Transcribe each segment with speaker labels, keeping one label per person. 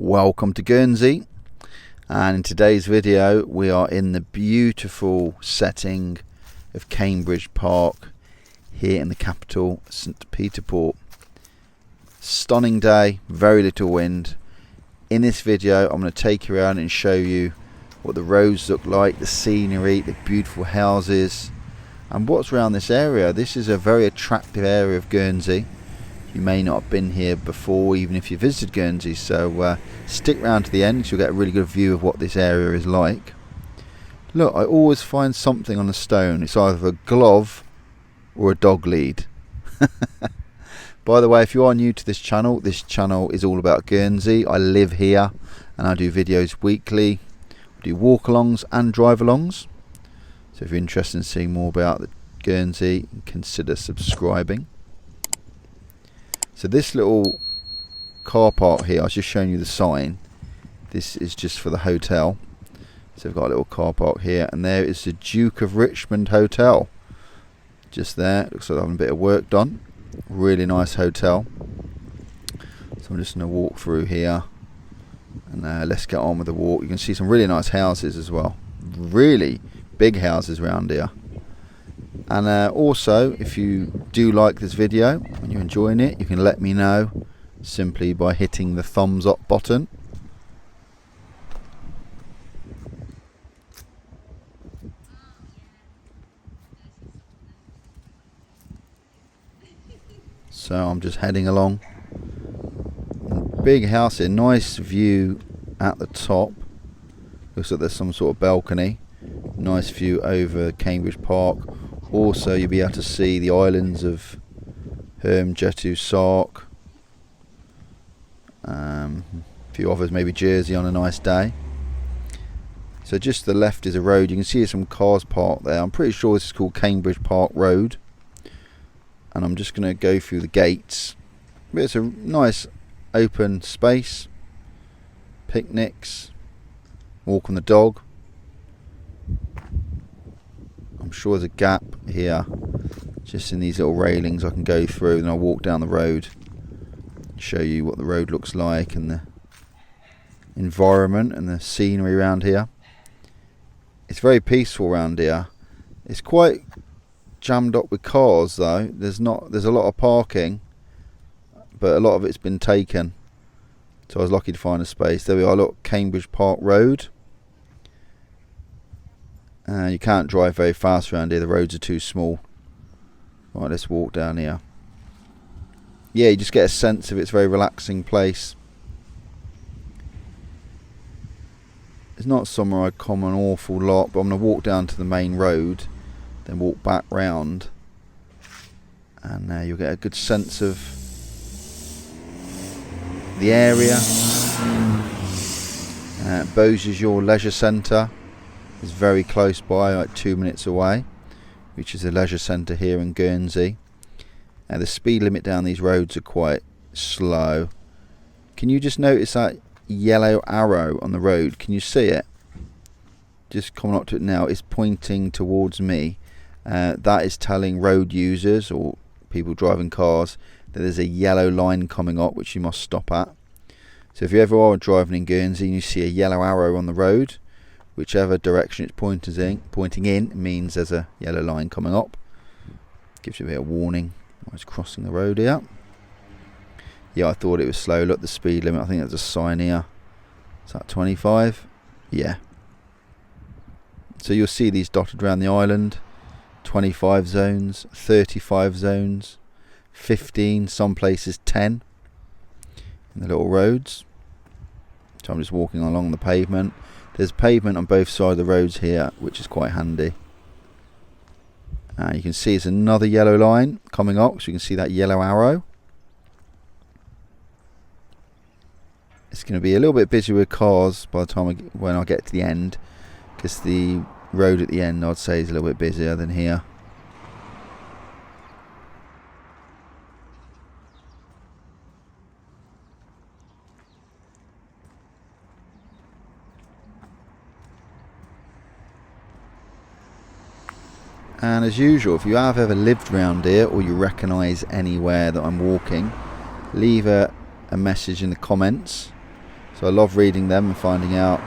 Speaker 1: Welcome to Guernsey, and in today's video we are in the beautiful setting of Cambridge Park here in the capital, St Peter Port. Stunning day, very little wind. In this video I'm going to take you around and show you what the roads look like, the scenery, the beautiful houses and what's around this area. This is a very attractive area of Guernsey. You may not have been here before, even if you visited Guernsey, so stick around to the end so you'll get a really good view of what this area is like. Look, I always find something on the stone. It's either a glove or a dog lead. By the way, if you are new to this channel is all about Guernsey. I live here and I do videos weekly. I do walk-alongs and drive-alongs. So if you're interested in seeing more about Guernsey, consider subscribing. So this little car park here, I was just showing you the sign. This is just for the hotel. So we've got a little car park here, and there is the Duke of Richmond Hotel. Just there, looks like they're having a bit of work done. Really nice hotel. So I'm just going to walk through here, and let's get on with the walk. You can see some really nice houses as well. Really big houses around here. And also, if you do like this video and you're enjoying it, you can let me know simply by hitting the thumbs up button. So I'm just heading along. Big house here, nice view at the top. Looks like there's some sort of balcony. Nice view over Cambridge Park. Also, you'll be able to see the islands of Herm, Jetu, Sark. A few others, maybe Jersey on a nice day. So just to the left is a road. You can see some cars parked there. I'm pretty sure this is called Cambridge Park Road. And I'm just going to go through the gates. But it's a nice open space. Picnics. Walking the dog. I'm sure there's a gap here just in these little railings I can go through, and I'll walk down the road, show you what the road looks like and the environment and the scenery around here. It's very peaceful around here. It's quite jammed up with cars though. There's a lot of parking, but a lot of it's been taken, so I was lucky to find a space. There we are, look, Cambridge Park Road. You can't drive very fast around here, the roads are too small. Right, let's walk down here. Yeah, you just get a sense of it's a very relaxing place. It's not somewhere I come an awful lot, but I'm going to walk down to the main road, then walk back round, and you'll get a good sense of the area. Beausejour Leisure Centre is very close by, like 2 minutes away, which is a leisure centre here in Guernsey. The speed limit down these roads are quite slow. Can you just notice that yellow arrow on the road? Can you see it? Just coming up to it now, it's pointing towards me. That is telling road users or people driving cars that there's a yellow line coming up which you must stop at. So if you ever are driving in Guernsey and you see a yellow arrow on the road, whichever direction it's pointing in means there's a yellow line coming up. Gives you a bit of warning. I was crossing the road here. Yeah, I thought it was slow. Look, the speed limit, I think there's a sign here. Is that 25? Yeah. So you'll see these dotted around the island. 25 zones, 35 zones, 15, some places 10 in the little roads. So I'm just walking along the pavement. There's pavement on both sides of the roads here, which is quite handy. You can see it's another yellow line coming up, so you can see that yellow arrow. It's going to be a little bit busy with cars by the time when I get to the end, because the road at the end I'd say is a little bit busier than here. And as usual, if you have ever lived around here or you recognise anywhere that I'm walking, leave a message in the comments So I love reading them and finding out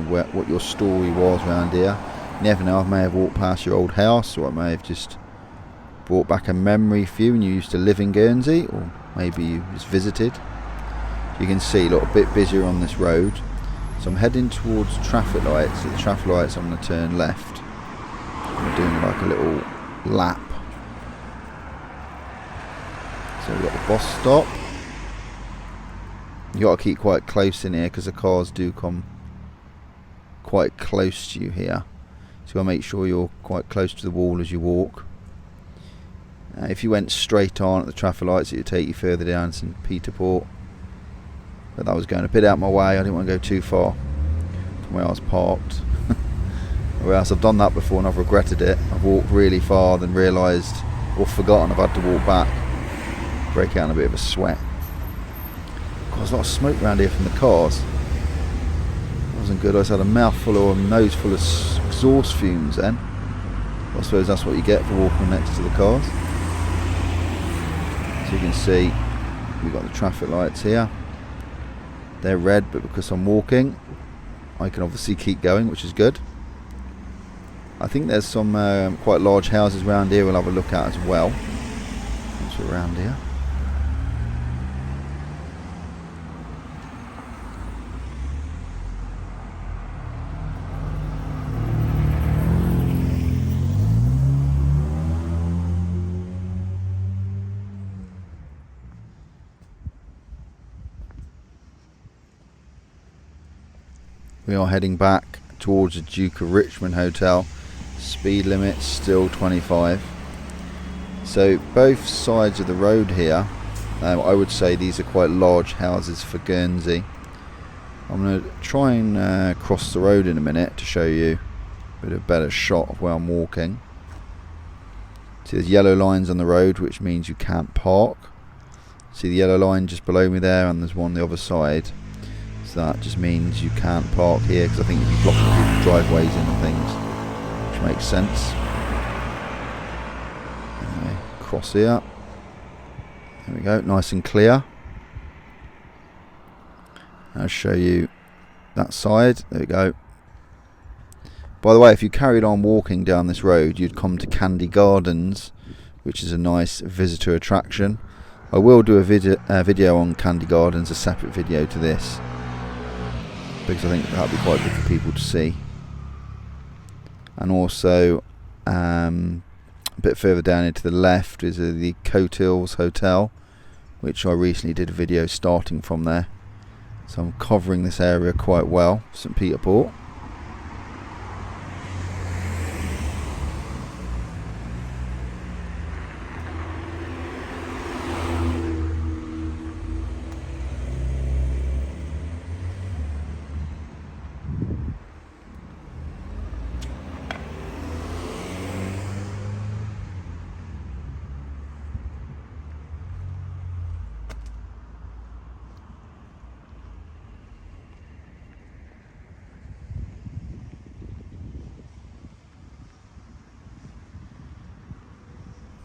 Speaker 1: what your story was around here. You never know, I may have walked past your old house, or I may have just brought back a memory for you and you used to live in Guernsey, or maybe you just visited. You can see a little bit busier on this road. So I'm heading towards traffic lights. At the traffic lights I'm going to turn left. I'm doing like a little lap. So we've got the bus stop. You got to keep quite close in here because the cars do come quite close to you here. So you got to make sure you're quite close to the wall as you walk. If you went straight on at the traffic lights, it would take you further down St. Peter Port. But that was going a bit out my way. I didn't want to go too far from where I was parked. Whereas I've done that before and I've regretted it. I've walked really far, then realised or forgotten I've had to walk back. Break out in a bit of a sweat. God, there's a lot of smoke around here from the cars. It wasn't good. I just had a mouthful or a nose full of exhaust fumes then. I suppose that's what you get for walking next to the cars. So you can see we've got the traffic lights here. They're red, but because I'm walking I can obviously keep going, which is good. I think there's some quite large houses around here we'll have a look at as well. What's around here? We are heading back towards the Duke of Richmond Hotel. Speed limit still 25. So both sides of the road here, I would say these are quite large houses for Guernsey. I'm going to try and cross the road in a minute to show you a bit of a better shot of where I'm walking. See, there's yellow lines on the road, which means you can't park. See the yellow line just below me there, and there's one on the other side. So that just means you can't park here, because I think you'd be blocking people's driveways in and things, which makes sense. Anyway, cross here. There we go, nice and clear. I'll show you that side. There we go. By the way, if you carried on walking down this road, you'd come to Candy Gardens, which is a nice visitor attraction. I will do a video on Candy Gardens, a separate video to this, because I think that'll be quite good for people to see. And also a bit further down into the left is the Coathills Hotel, which I recently did a video starting from there. So I'm covering this area quite well, St. Peter Port.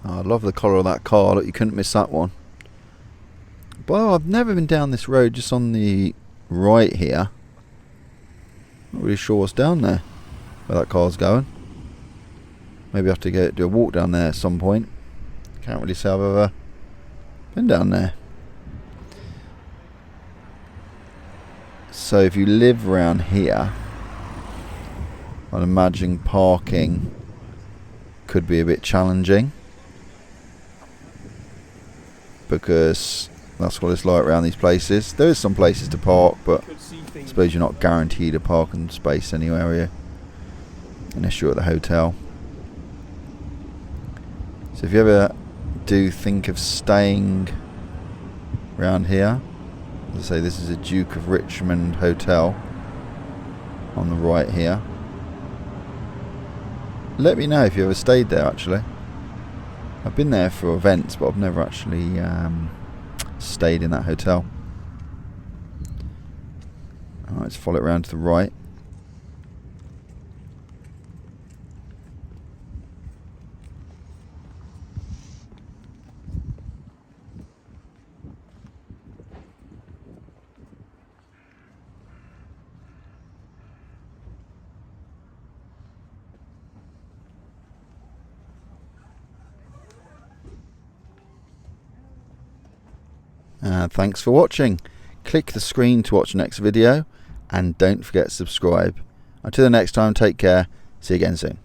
Speaker 1: Oh, I love the colour of that car. Look, you couldn't miss that one. But I've never been down this road, just on the right here. Not really sure what's down there, where that car's going. Maybe I have to do a walk down there at some point. Can't really say I've ever been down there. So if you live around here, I'd imagine parking could be a bit challenging, because that's what it's like around these places. There is some places to park, but I suppose you're not guaranteed a parking space anywhere, are you? Unless you're at the hotel. So if you ever do think of staying around here, as I say, this is a Duke of Richmond Hotel on the right here. Let me know if you ever stayed there. Actually, I've been there for events, but I've never actually stayed in that hotel. Alright, let's follow it around to the right. Thanks for watching. Click the screen to watch the next video, and don't forget to subscribe. Until the next time, take care. See you again soon.